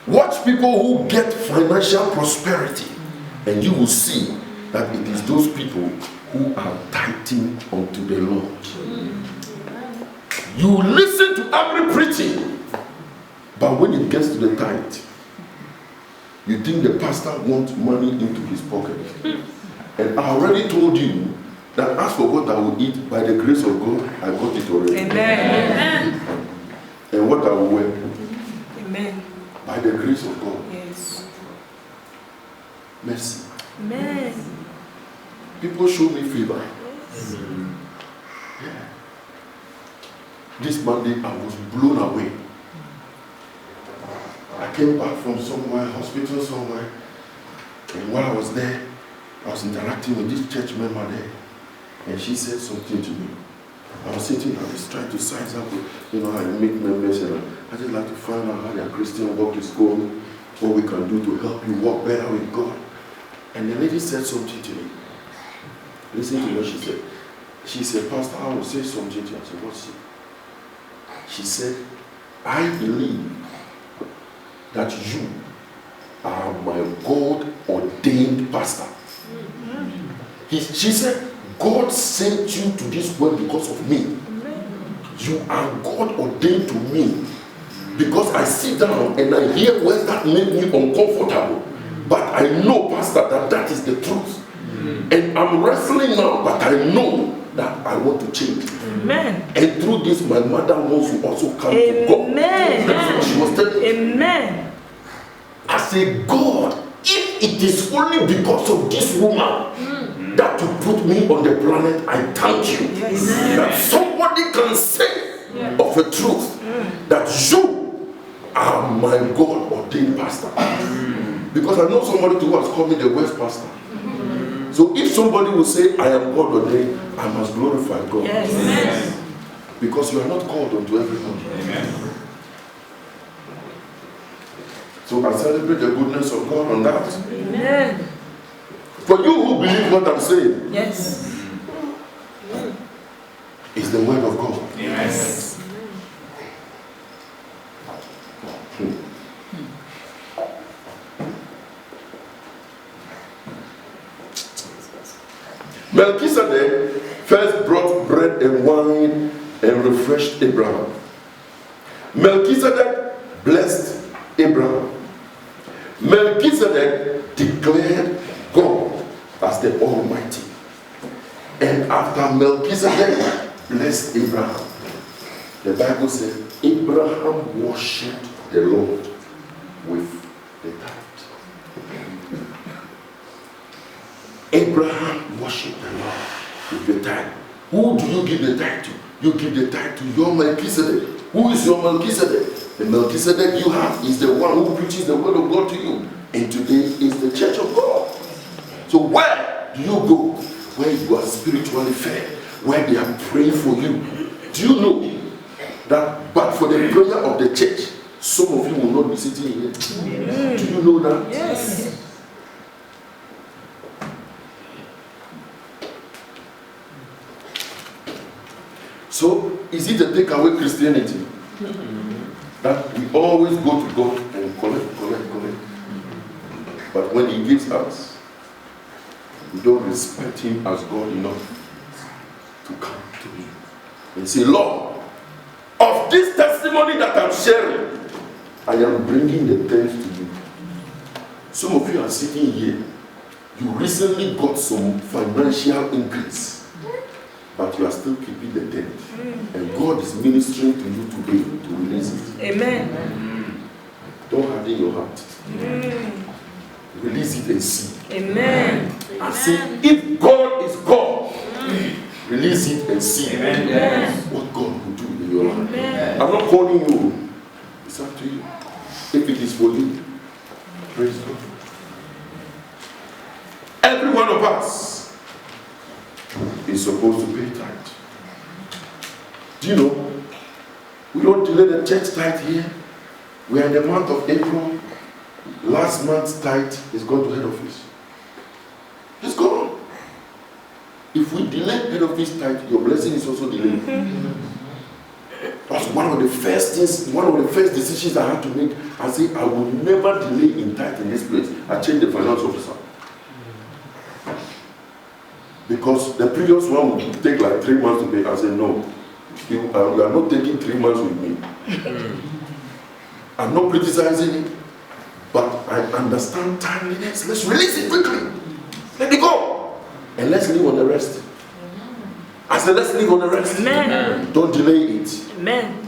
Watch people who get financial prosperity, and you will see that it is those people who are tithing unto the Lord. You listen to every preaching, but when it gets to the tithe, you think the pastor wants money into his pocket. And I already told you that as for what I will eat, by the grace of God, I got it already. Amen. And what I will wear, Amen. by the grace of God. Yes. Mercy. Amen. People show me favor. Yes. Yeah. This Monday, I was blown away. I came back from somewhere, hospital somewhere, and while I was there, I was interacting with this church member there, and she said something to me. I was sitting, I was trying to size up, I meet members, and I just like to find out how their Christian work is going, what we can do to help you walk better with God. And the lady said something to me. Listen to what she said. She said, Pastor, I will say something to you. I said, what's it? She said, I believe that you are my God-ordained pastor. She said, God sent you to this world because of me. You are God-ordained to me. Because I sit down and I hear words that make me uncomfortable. But I know, Pastor, that is the truth. And I'm wrestling now, but I know that I want to change. Amen. And through this, my mother wants to also come to God. That's what she was telling me. Amen. I say, God, if it is only because of this woman that you put me on the planet, I thank you. Yes. That somebody can say of a truth that you are my God-ordained pastor. Because I know somebody who has called me the worst pastor. So if somebody will say, I am God-ordained, I must glorify God. Yes. Because you are not called unto everybody. Amen. So I celebrate the goodness of God on that. Amen. For you who believe what I'm saying, Yes. it's the word of God. Yes. Melchizedek first brought bread and wine and refreshed Abraham. Melchizedek blessed Abraham. Melchizedek declared God as the Almighty. And after Melchizedek blessed Abraham, the Bible says Abraham worshipped the Lord with the tithe. Abraham worshipped the Lord with the tithe. Who do you give the tithe to? You give the tithe to your Melchizedek. Who is your Melchizedek? The Melchizedek you have is the one who preaches the word of God to you. And today is the church of God. So where do you go? Where you are spiritually fed, where they are praying for you. Do you know that but for the prayer of the church, some of you will not be sitting here? Do you know that? Yes. So is it a takeaway Christianity? That we always go to God and collect. But when He gives us, we don't respect Him as God enough to come to Him and say, Lord, of this testimony that I'm sharing, I am bringing the tenth to you. Some of you are sitting here, you recently got some financial increase, but you are still keeping the tenth. And God is ministering to you today to release it. Amen. Don't harden your heart. Release it and see. Amen. And see if God is God. Release it and see what God will do in your life. Amen. I'm not calling you. It's up to you. If it is for you, praise God. Every one of us is supposed to pay tithe. Do you know? We don't delay the church tithe here. We are in the month of April. Last month's tithe is gone to head office. It's gone. If we delay head office tithe, your blessing is also delayed. That's one of the first decisions I had to make. I said, I will never delay in tithe in this place. I changed the finance officer. Because the previous one would take like 3 months to pay. I said, no, you are not taking 3 months with me. I'm not criticizing it, but I understand timeliness. Let's release it quickly. Let it go. And let's live on the rest. I said, let's live on the rest. Amen. Don't delay it. Amen.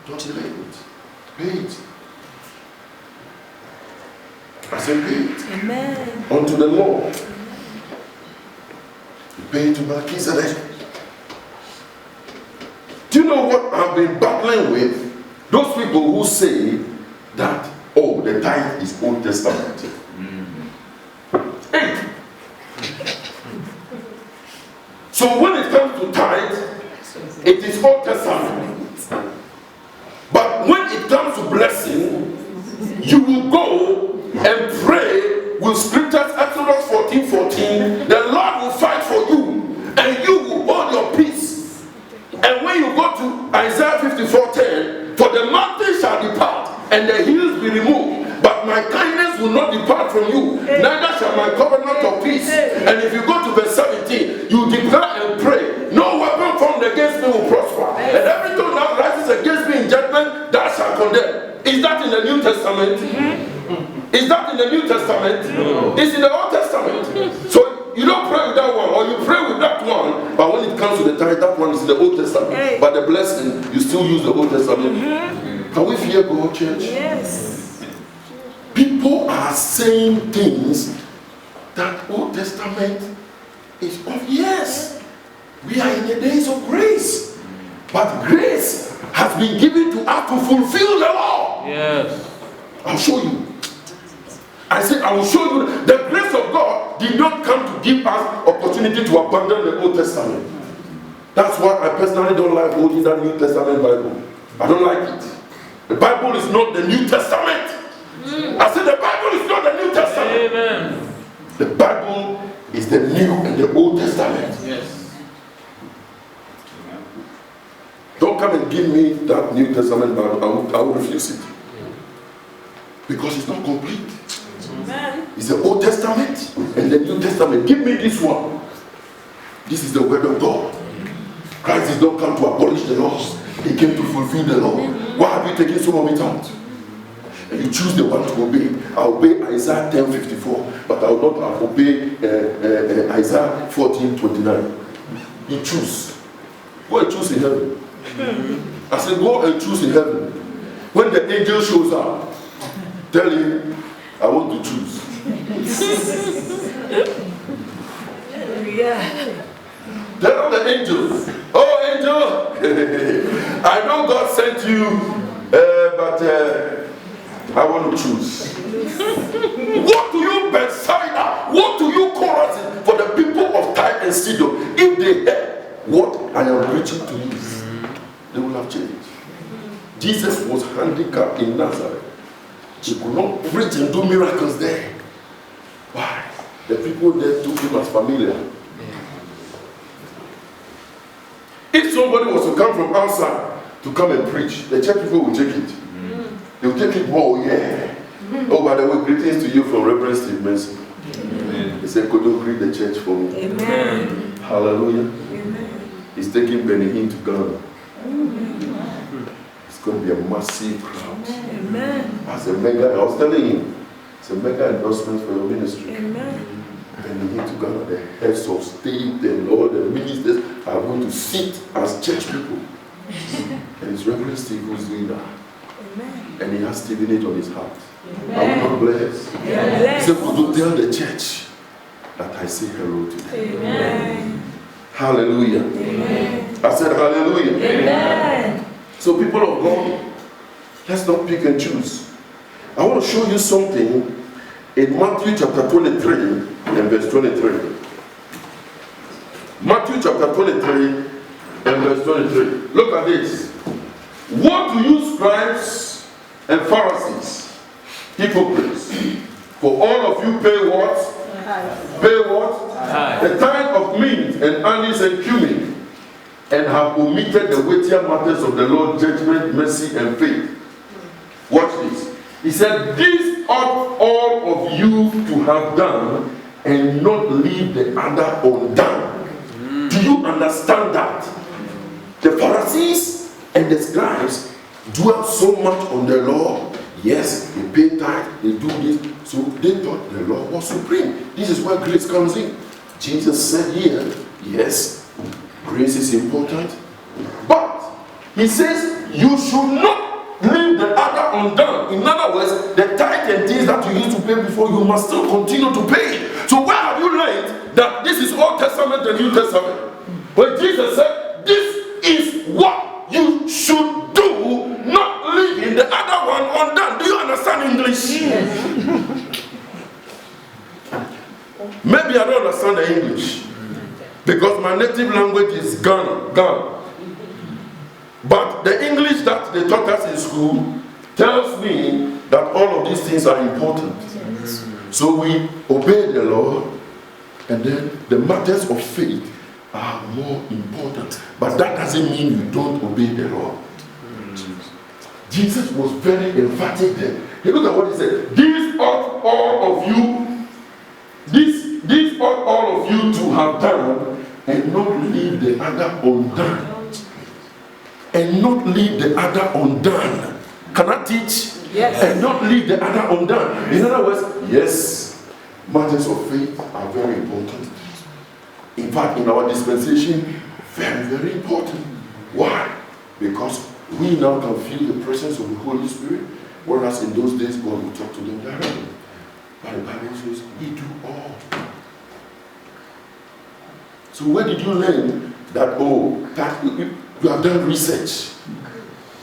Don't delay it. Pay it. I said, pay it. Amen. Unto the Lord. You pay it to Melchizedek. Do you know what I've been battling with? Those people who say that, oh, the tithe is Old Testament. Hey. So when it comes to tithe, it is Old Testament. But when it comes to blessing, you will go and pray with scriptures. Exodus 14:14. The Lord will fight for you, and you will hold your peace. And when you go to Isaiah 54:10, for the mountains shall depart, and the hills be removed, but my kindness will not depart from you, neither shall my covenant of peace. And if you go to verse 17, you declare and pray, no weapon formed against me will prosper, and every tongue that rises against me in judgment, thou shalt condemn. Is that in the New Testament? Is that in the New Testament? No. It's in the Old Testament. So you don't pray with that one, or you pray with that one, but when it comes to the tithe, that one is in the Old Testament. But the blessing, you still use the Old Testament. Can we fear God, church? Yes. People are saying things that Old Testament is of. Yes, we are in the days of grace, but grace has been given to us to fulfill the law. Yes. I'll show you. I said, I will show you. The grace of God did not come to give us opportunity to abandon the Old Testament. That's why I personally don't like holding that New Testament Bible. I don't like it. The Bible is not the New Testament. I said the Bible is not the New Testament. Amen. The Bible is the New and the Old Testament. Yes. Don't come and give me that New Testament Bible. I will refuse it. Because it's not complete. Amen. It's the Old Testament and the New Testament. Give me this one. This is the word of God. Christ did not come to abolish the laws. He came to fulfill the law. Why have you taken some of it out? And you choose the one to obey. I obey Isaiah 10:54, but I will not obey Isaiah 14:29. You choose. Go and choose in heaven. I said, go and choose in heaven. When the angel shows up, tell him, I want to choose. Yeah. Tell the angels, oh angel, I know God sent you, but I want to choose. What do you Bethsaida? What do you Chorazin for the people of Tyre and Sidon? If they heard what I am preaching to you, they will have changed. Jesus was handicapped in Nazareth. He could not preach and do miracles there. Why? The people there took him as familiar. If somebody was to come from outside to come and preach, the church people will take it. They will take it more, yeah. Oh, by the way, greetings to you from Reverend Steve Benson. He said, could you greet the church for me? Amen. Hallelujah. Amen. He's taking Benny Hinn to Ghana. It's going to be a massive crowd. Amen. As a mega, I was telling him, it's a mega endorsement for your ministry. Amen. Benny Hinn to Ghana, the heads of state and all the ministers are going to sit as church people. And it's Reverend Steve who's doing that. Amen. And he has Stevenage on his heart. Are we not blessed? Amen. He said, could you tell the church that I say hello to them? Amen. Hallelujah. Amen. I said hallelujah. Amen. So people of God, let's not pick and choose. I want to show you something in Matthew chapter 23 and verse 23. Matthew chapter 23 and verse 23. Look at this. What do you scribes and Pharisees, hypocrites? For all of you pay what? Pay what? The tithe of mint and anise and cumin, and have omitted the weightier matters of the Lord, judgment, mercy, and faith. Watch this. He said, this ought all of you to have done, and not leave the other undone. Do you understand that? The Pharisees and the scribes dwell so much on the law. Yes, they pay tithe, they do this. So they thought the law was supreme. This is where grace comes in. Jesus said here, yes, grace is important. But he says you should not leave the other undone. In other words, the tithe and things that you used to pay before, you must still continue to pay. So where have you learned that this is Old Testament and New Testament? When Jesus said, this is what you should do, not leaving the other one undone. Do you understand English? Yes. Maybe I don't understand the English because my native language is Ghana. But the English that they taught us in school tells me that all of these things are important. So we obey the law, and then the matters of faith are more important. But that doesn't mean you don't obey the law. Jesus was very emphatic there. You look at what he said. This ought all of you, this ought all of you to have done, and not leave the other undone. And not leave the other undone. Can I teach? Yes. And not leave the other undone. In other words, yes, matters of faith are very important. In fact, in our dispensation, very, very important. Why? Because we now can feel the presence of the Holy Spirit, whereas in those days God would talk to them directly. But the Bible says, He do all. So where did you learn that, oh, that you have done research,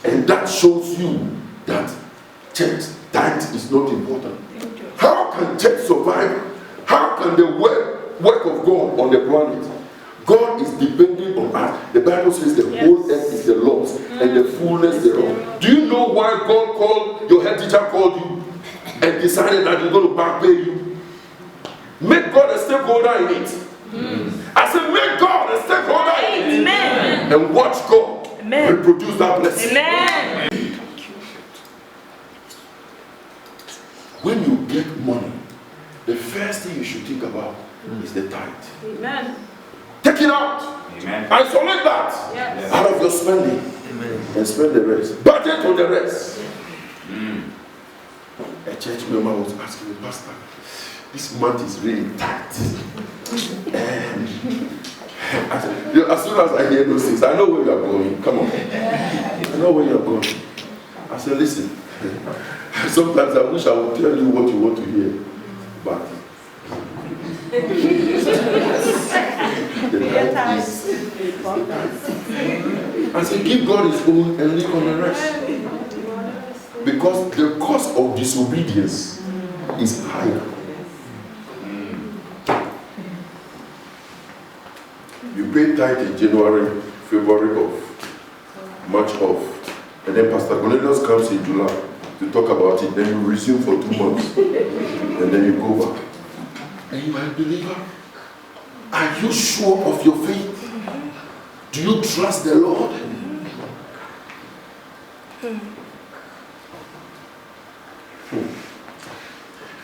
and that shows you that church tithe is not important? How can church survive? How can the work of God on the planet? God is depending on us. The Bible says the whole earth is the Lord's and the fullness thereof. Do you know why God called, your head teacher called you and decided that he's going to back pay you? Make God a stakeholder in it. I said, make God a stakeholder in it. Amen. And watch God Amen. reproduce that blessing. Amen. When you get money, the first thing you should think about is the tithe. Amen. Take it out. Amen. Isolate that Yes. out of your spending. And spend the rest. Budget on the rest. A church member was asking me, Pastor, this month is really tight. And I said, as soon as I hear those things, I know where you are going. Come on. I know where you are going. I said, listen, sometimes I wish I would tell you what you want to hear. But I said, give God his own and leave on the rest. Because the cost of disobedience is higher. You pay tithe in January, February off, March off, and then Pastor Cornelius comes in July to talk about it, then you resume for 2 months, and then you go back. And you are a believer? Are you sure of your faith? Do you trust the Lord?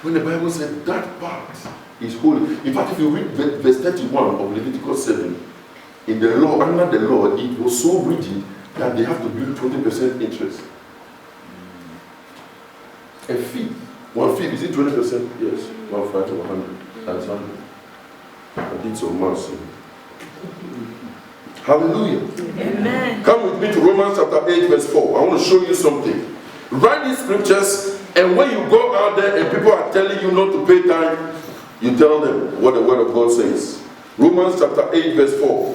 When the Bible said that part is holy. In fact, if you read verse 31 of Leviticus 7, in the law, under the law, it was so rigid that they have to build 20% interest. A fee. 1 fee, is it 20%? Yes. 1 5 to 100. That's 100. I did some maths. Hallelujah. Amen. Come with me to Romans chapter 8, verse 4. I want to show you something. Write these scriptures, and when you go out there and people are telling you not to pay tithe, you tell them what the word of God says. Romans chapter 8, verse 4.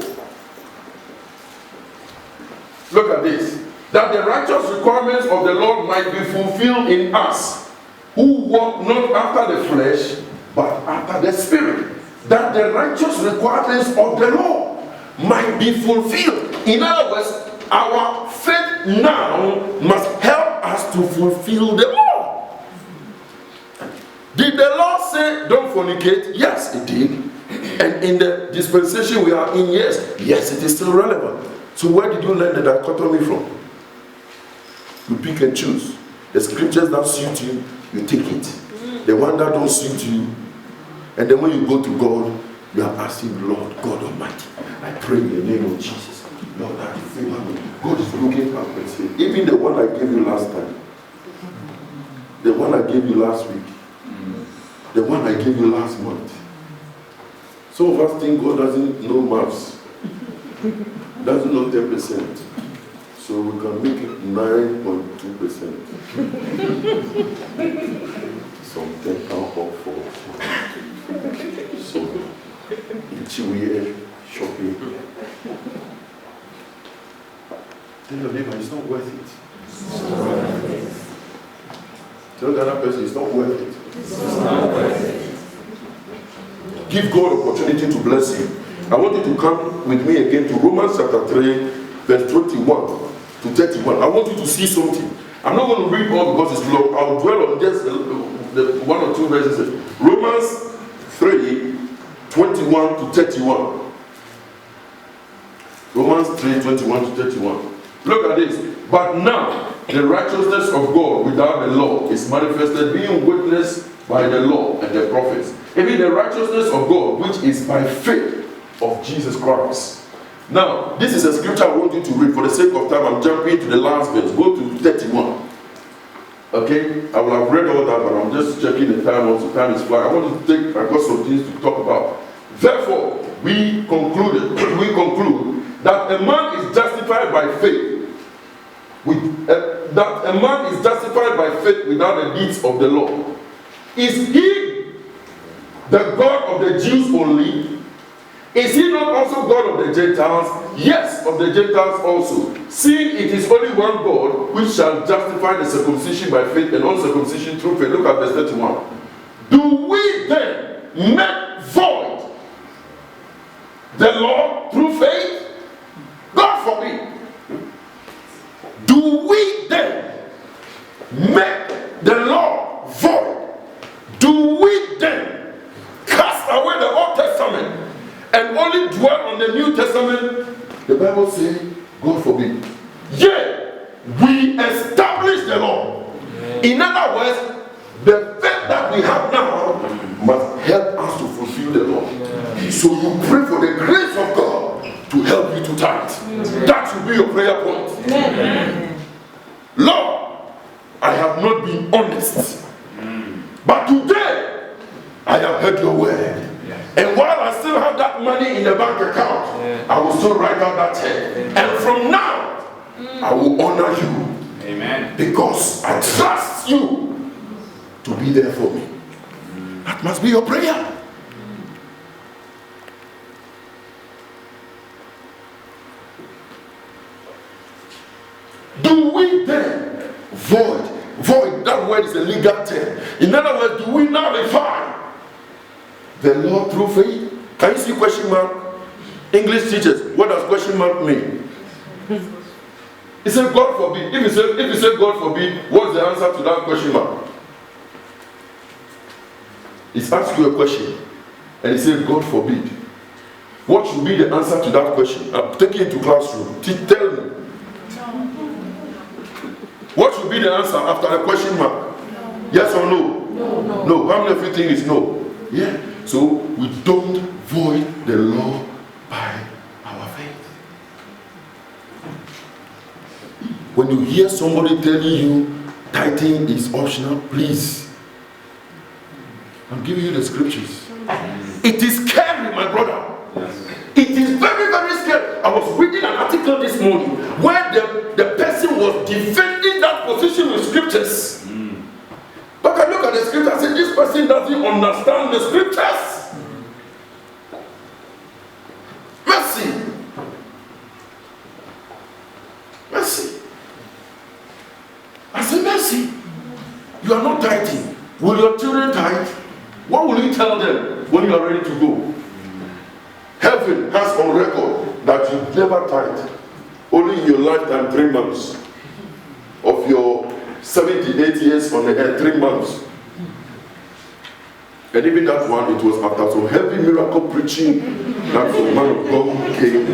Look at this. That the righteous requirements of the Lord might be fulfilled in us, who walk not after the flesh, but after the Spirit. That the righteous requirements of the law might be fulfilled. In other words, our faith now must help us to fulfill the law. Did the law say don't fornicate? Yes, it did. And in the dispensation we are in, yes, it is still relevant. So where did you learn the dichotomy from? You pick and choose. The scriptures that suit you, you take it. The one that don't suit you, and then when you go to God, you are asking, Lord God Almighty, I pray in the name of Jesus, Lord, that you favor me. God is looking up and saying, even the one I gave you last time, the one I gave you last week, the one I gave you last month. Some of us think God doesn't know maths, doesn't know 10%. So we can make it 9.2%. Some 10 pound off for. So in Chiwiye shopping. Tell your neighbor it's not worth it. Tell the other person it's not worth it. Give God opportunity to bless you. I want you to come with me again to Romans chapter 3, verse 21 to 31. I want you to see something. I'm not going to read all because it's long. I'll dwell on just the one or two verses. Romans 3, 21 to 31. Romans 3, 21 to 31. Look at this. But now, the righteousness of God without the law is manifested, being witnessed by the law and the prophets. Even the righteousness of God, which is by faith of Jesus Christ. Now, this is a scripture I want you to read. For the sake of time, I'm jumping to the last verse. Go to 31. Okay? I will have read all that, but I'm just checking the time. Also, time is flying. I want to take, I've got some things to talk about. Therefore, we conclude that a man is justified by faith. That a man is justified by faith without the deeds of the law. Is he the God of the Jews only? Is he not also God of the Gentiles? Yes, of the Gentiles also. Seeing it is only one God which shall justify the circumcision by faith and uncircumcision through faith. Look at verse 31. Do we then make void the law through faith? God forbid. Do we then make the law void? Do we then cast away the Old Testament and only dwell on the New Testament? The Bible says, God forbid. Yea, we establish the law. In other words, the faith that we have now must help us to fulfill the law. So you pray for the grace of God to help you to tithe. That should be your prayer point. Lord, I have not been honest, but today I have heard your word. And while I still have that money in the bank account, I will still write out that check. And from now, I will honor you. Amen. Because I trust you to be there for me. That must be your prayer. Do we then void, that word is a legal term. In other words, do we nullify the law through faith? Can you see question mark? English teachers, what does question mark mean? He said God forbid. If you say God forbid, what's the answer to that question mark? He's asked you a question and he said God forbid. What should be the answer to that question? Take it into classroom. Tell me. What should be the answer after a question mark? No. Yes or no? No. How many of you think it's no? Yeah. So we don't void the law by our faith. When you hear somebody telling you tithing is optional, please. I'm giving you the scriptures. It is scary, my brother. It is very, very scary. I was reading an article this morning where the person was defending that position with scriptures. But I look at the scripture and say, this person doesn't understand the scriptures. Mercy. Mercy. I say, mercy. You are not tithing. Will your children tithe? What will you tell them when you are ready to go? Heaven has on record that you never tithe. Only in your lifetime 3 months. Of your 78 years on the earth, 3 months. And even that one, it was after some heavy miracle preaching that the man of God came.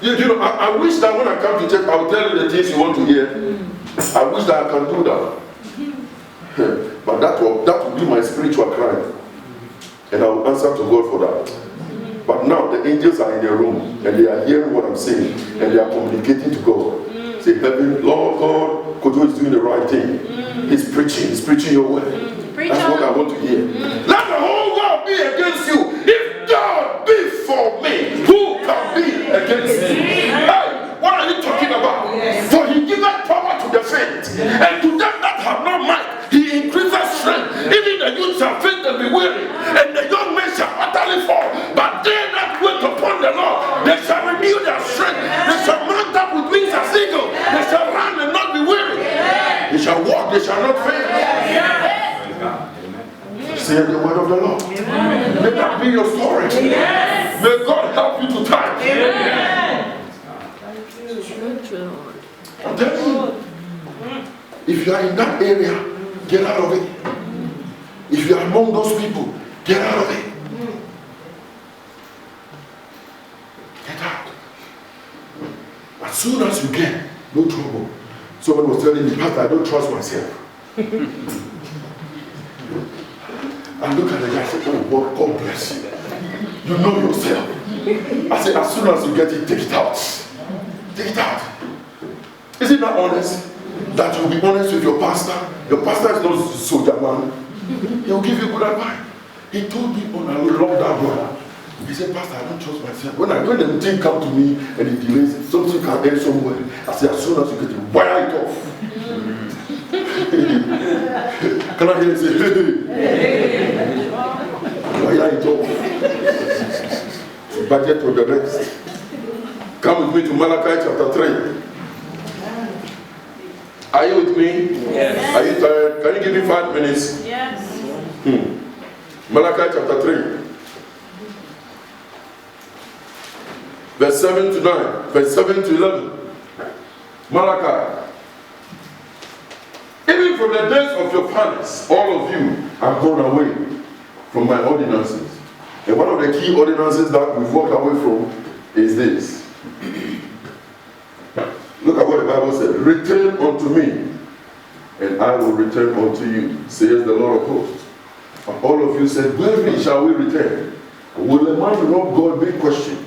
You know, I wish that when I come to church, I'll tell you the things you want to hear. I wish that I can do that. But that will be my spiritual crime. And I will answer to God for that. But now the angels are in the room and they are hearing what I'm saying and they are communicating to God. Say, heaven, Lord God, Kojo is doing the right thing. He's preaching your word. That's what I want to hear. Let the whole world be against you. If God be for me, who can be against you? Hey, what are you talking about? For he giveth power to the faint, and to them that have no might, he increases strength. Even the youth shall faint and be weary, and the young men shall utterly fall. But they that wait upon the Lord, they shall renew their strength. They shall mount up with wings as eagles. They shall run and not be weary. They shall walk, they shall not faint. Say the word of the Lord. Amen. May that be your story. Yes. May God help you to time. I'm telling you, if you are in that area, get out of it. If you are among those people, get out of it. Get out. As soon as you get, no trouble. Someone was telling me, Pastor, I don't trust myself. I look at the guy and say, oh God bless you. You know yourself. I say, as soon as you get it, take it out. Take it out. Is it not honest? That you'll be honest with your pastor. Your pastor is not a soldier man. He'll give you good advice. He told me, oh, I love that brother. He said, Pastor, I don't trust myself. When the thing come to me and it delays, something can end somewhere. I say, as soon as you get it, wire it off. Can I hear you say, hey? Wire it off. Budget for the rest. Come with me to Malachi chapter 3. Are you with me? Yes. Are you tired? Can you give me 5 minutes? Yes. Malachi chapter 3. Verse 7 to 9. Verse 7 to 11. Malachi. Even from the days of your fathers, all of you have gone away from my ordinances. And one of the key ordinances that we've walked away from is this. Look at what the Bible said. Return unto me, and I will return unto you, says the Lord of hosts. And all of you said, wherein shall we return? Will a man rob God? Big question.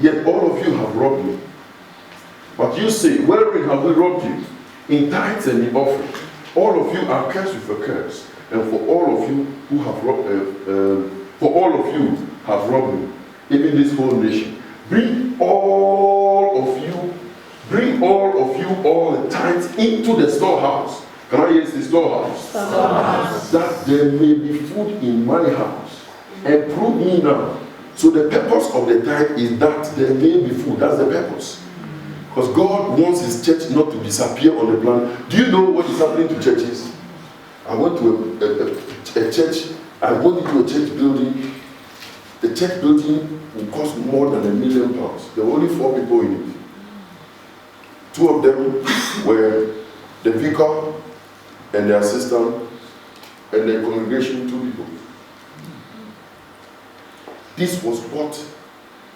Yet all of you have robbed me. But you say, wherein have we robbed you? In tithes and in offering. All of you are cursed with a curse. And for all of you who have robbed, me, even this whole nation. Bring all of you all the tithes into the storehouse. Can I use the storehouse? That there may be food in my house. And prove me now. So the purpose of the tithe is that there may be food. That's the purpose. Because God wants his church not to disappear on the planet. Do you know what is happening to churches? I went to a church. I went into a church building. The church building will cost more than £1 million. There were only 4 people in it. 2 of them were the vicar and the assistant, and the congregation, 2 people. This was what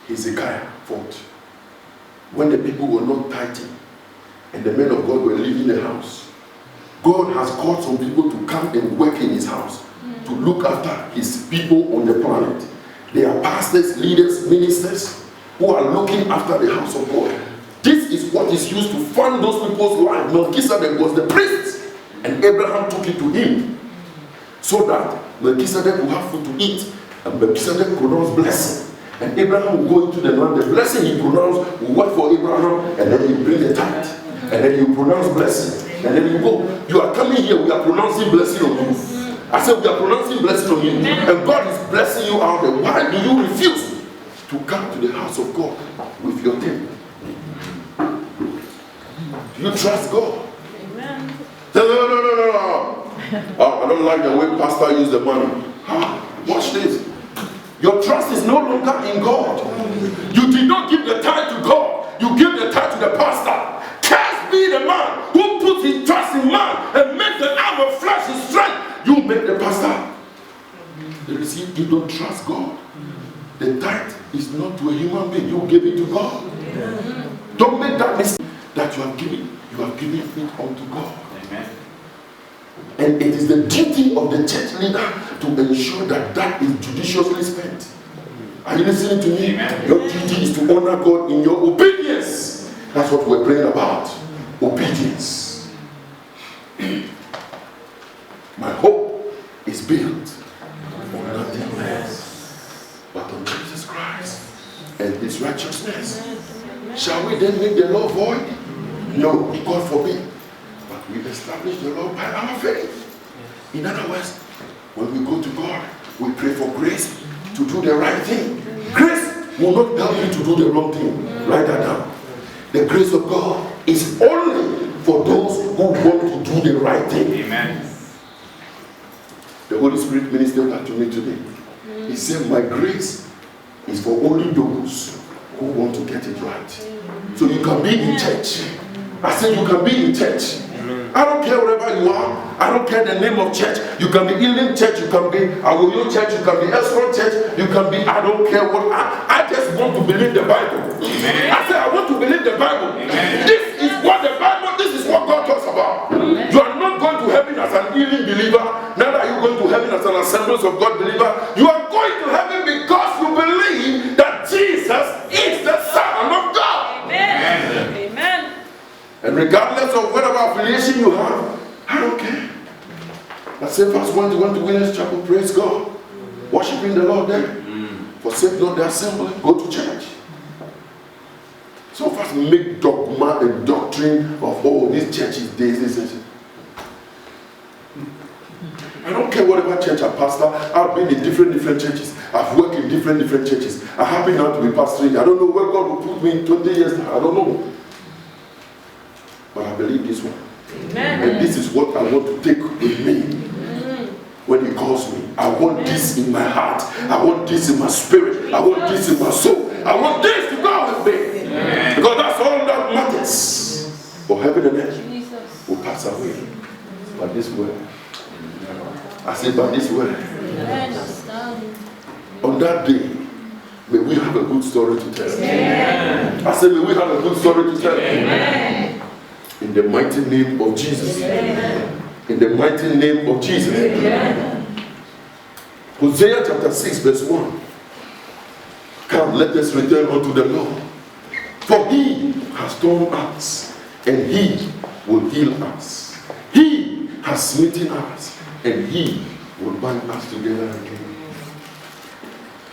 Hezekiah fought. When the people were not tithing and the men of God were leaving the house, God has called some people to come and work in his house, to look after his people on the planet. They are pastors, leaders, ministers who are looking after the house of God. This is what is used to fund those people's lives. Melchizedek was the priest, and Abraham took it to him so that Melchizedek will have food to eat, and Melchizedek pronounced blessing. And Abraham will go into the land. The blessing he pronounced will work for Abraham, and then he bring the tithe, and then you pronounce blessing, and then you go. You are coming here, we are pronouncing blessing on you. I said we are pronouncing blessing on you, and God is blessing you out there. Why do you refuse to come to the house of God with your thing? Do you trust God? Amen. No. I don't like the way pastor use the money. Watch this. Your trust is no longer in God. You did not give the tithe to God. You give the tithe to the pastor. Cursed be the man who puts his trust in man and makes the arm of flesh his strength. You make the pastor. You don't trust God. The tithe is not to a human being. You give it to God. Don't make that mistake that you have given it unto God. Amen. And it is the duty of the church leader to ensure that that is judiciously spent. Are you listening to me? Amen. Your duty is to honor God in your obedience. That's what we're praying about. Obedience. My hope is built on nothing less but on Jesus Christ and his righteousness. Shall we then make the law void? No, God forbid. But we establish the law by our faith. In other words, when we go to God, we pray for grace to do the right thing. Grace will not help you to do the wrong thing. Write that down. The grace of God is only for those who want to do the right thing. Amen. The Holy Spirit ministered that to me today. He said, my grace is for only those who want to get it right. So you can be in church. I said you can be in church. I don't care wherever you are. I don't care the name of church. You can be Elim Church, you can be Awoyo Church, you can be Esron Church, you can be, I don't care what. I just want to believe the Bible. Amen. I said I want to believe the Bible. Amen. This is what the Bible, this is what God talks about. You are not going to heaven as an Elim believer, neither are you going to heaven as an Assemblies of God believer. You are going to heaven because you believe that Jesus is the Son of God. Amen. Amen. And regardless of whatever affiliation you have, I don't care. That same verse went to Williams Chapel, praise God, worshiping the Lord there. Forsake not the assembly, go to church. Some of us make dogma and doctrine of, oh, this church is this. I don't care whatever church I pastor. I've been in different churches. I've worked in different churches. I happen now to be pastoring. I don't know where God will put me in 20 years now. I don't know. But I believe this one. Amen. And this is what I want to take with me when he calls me. I want this in my heart. I want this in my spirit. I want this in my soul. I want this to go with me. Amen. Because that's all that matters. For heaven and earth will pass away. But this word. I said, by this word. On that day, may we have a good story to tell. Amen. I said, may we have a good story to tell. Amen. In the mighty name of Jesus. Amen. In the mighty name of Jesus. Amen. Hosea chapter 6 verse 1. Come, let us return unto the Lord. For he has torn us, and he will heal us. He has smitten us, and he will bind us together again.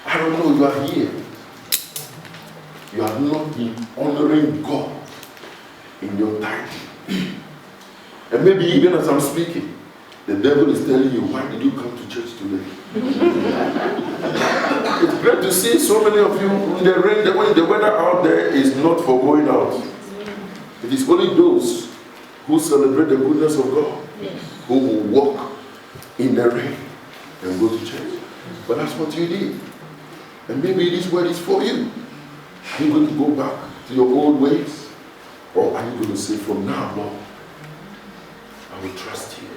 I don't know, you are here. You are not honoring God in your tithing. And maybe even as I'm speaking, the devil is telling you, why did you come to church today? It's great to see so many of you in the rain, when the weather out there is not for going out. It is only those who celebrate the goodness of God who will walk in the rain and go to church. But that's what you did. And maybe this word is for you. Are you going to go back to your old ways? Or are you going to say, from now on, I will trust you?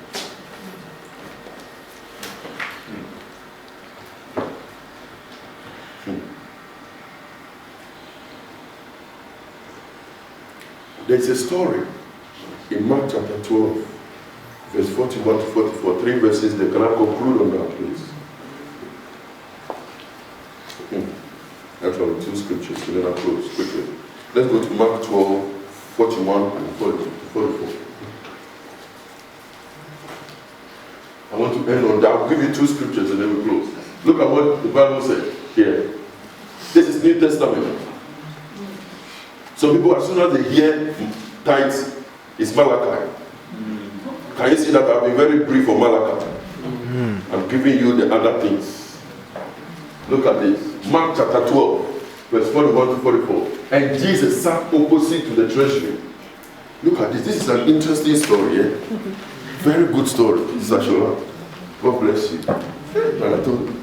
There's a story in Mark chapter 12, verse 41 to 44. 3 verses. They cannot conclude on that, please. Actually, 2 scriptures. We're going to close quickly. Let's go to Mark 12, 41 and 44. I want to end on that. I'll give you 2 scriptures and then we close. Look at what the Bible said here. This is New Testament. Some people, as soon as they hear tithes, it's Malachi. Can you see that I've been very brief on Malachi? I'm giving you the other things. Look at this. Mark chapter 12, verse 41 to 44. And Jesus sat opposite to the treasury. Look at this. This is an interesting story. Eh? Very good story. Sashola. God bless you. And I told you.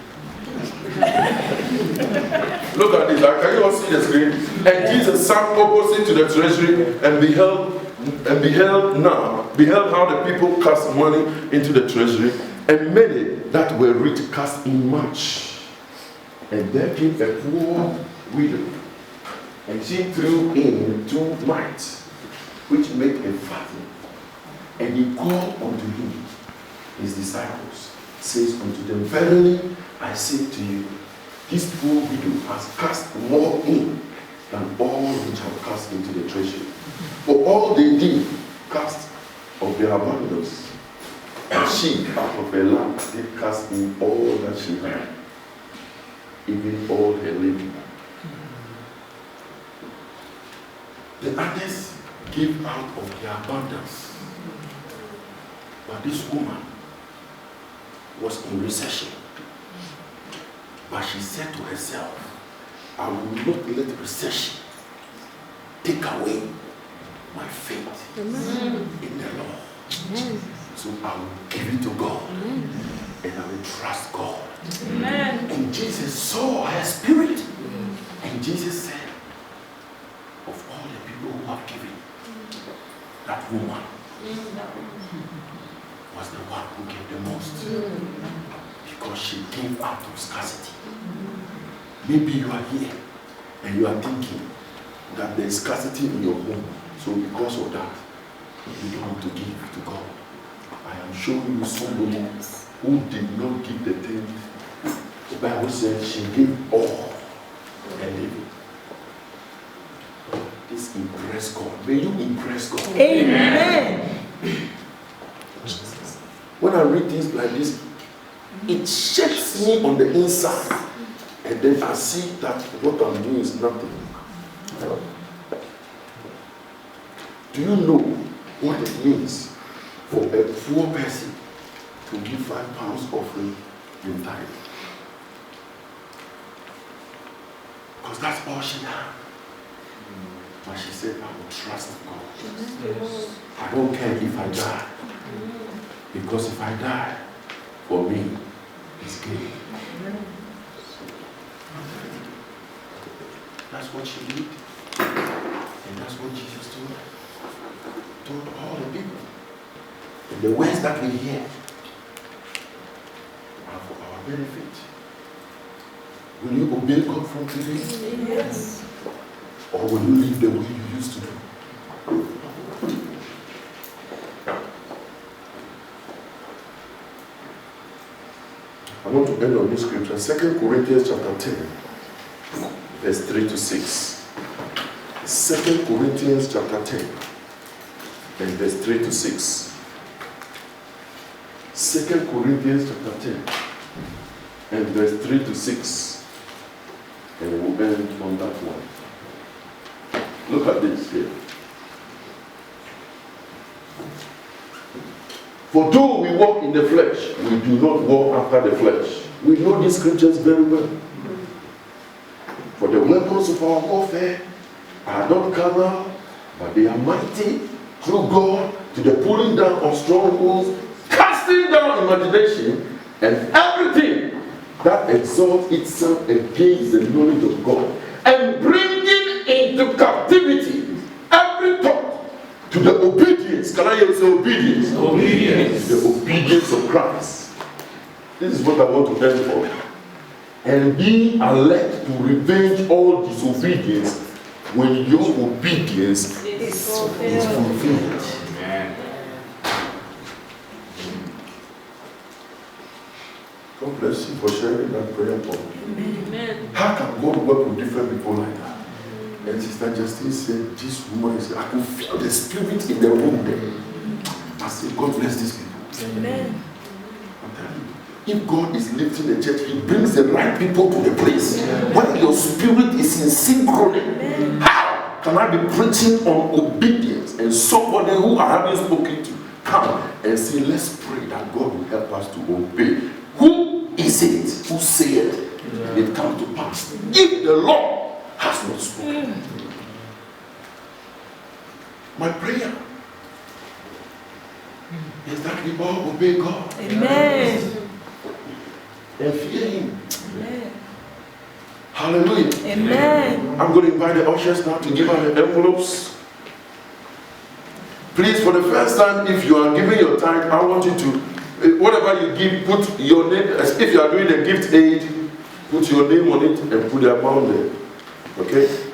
Look at this. Can you all see the screen? And Jesus sat opposite to the treasury and beheld how the people cast money into the treasury, and many that were rich cast in much. And there came a poor widow, and she threw in 2 mites, which made a farthing. And he called unto him his disciples, says unto them, Verily I say to you, this poor widow has cast more in than all which have cast into the treasury. For all they did cast of their abundance, and she out of her lack did cast in all that she had, even all her living. The others gave out of their abundance. But this woman was in recession. But she said to herself, I will not let recession take away my faith in the Lord. So I will give it to God. And I will trust God. And Jesus saw her spirit. And Jesus said, of all the people who have given, that woman was the one who gave the most. Because she gave out of scarcity. Maybe you are here and you are thinking that there is scarcity in your home. So because of that, you don't want to give to God. I am showing you somebody who did not give the tenth. The Bible says she gave all and living. This impress God. May you impress God. Amen. When I read things like this, it shakes me on the inside. And then I see that what I'm doing is nothing. Do you know what it means for a poor person to give £5 offering in tithe? Because that's all she had. But she said, I will trust God. I don't care if I die. Because if I die, for me, it's gain. That's what she did. And that's what Jesus told all the people. And the words that we hear are for our benefit. Will you obey God from today? Yes. Or will you live the way you used to do? I want to end on this scripture, 2 Corinthians chapter 10, verse 3 to 6. 2 Corinthians chapter 10, and verse 3 to 6. 2 Corinthians chapter 10, and verse 3 to 6. And we'll end on that one. Look at this here. For though we walk in the flesh, we do not walk after the flesh. We know these scriptures very well. For the weapons of our warfare are not carnal, but they are mighty through God to the pulling down of strongholds, casting down imagination, and everything that exalts itself against the knowledge of God, and bringing into captivity every thought to the obedience. Can I hear you say obedience? Obedience. The obedience of Christ. This is what I want to end for. And be alert to revenge all disobedience when your obedience is fulfilled. Amen. God bless you for sharing that prayer point. Amen. How can God work with different people like that? And Sister Justine said, this woman is, I could feel the spirit in the room there. I said, God bless these people. Amen. I'm telling you, if God is lifting the church, He brings the right people to the place. When your spirit is in synchrony, how can I be preaching on obedience and somebody who I haven't spoken to come and say, let's pray that God will help us to obey? Who is it who said it come to pass? If the Lord has not spoken. My prayer is that we all obey God. Amen. And fear Him. Amen. Hallelujah. Amen. I'm going to invite the ushers now to give out the envelopes. Please, for the first time, if you are giving your tithe, I want you to, whatever you give, put your name. If you are doing the gift aid, Put your name on it and put the amount there. Okay?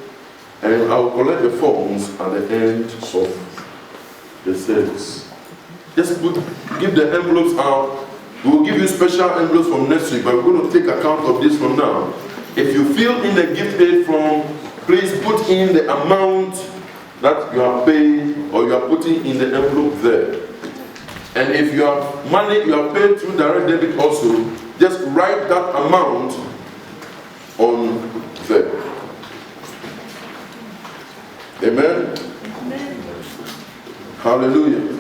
And I'll collect the forms at the end of the service. Just give the envelopes out. We will give you special envelopes from next week, but we're going to take account of this from now. If you fill in the gift aid form, please put in the amount that you are paying or you are putting in the envelope there. And if you have money you are paid through direct debit also, just write that amount on there. Amen? Amen. Hallelujah.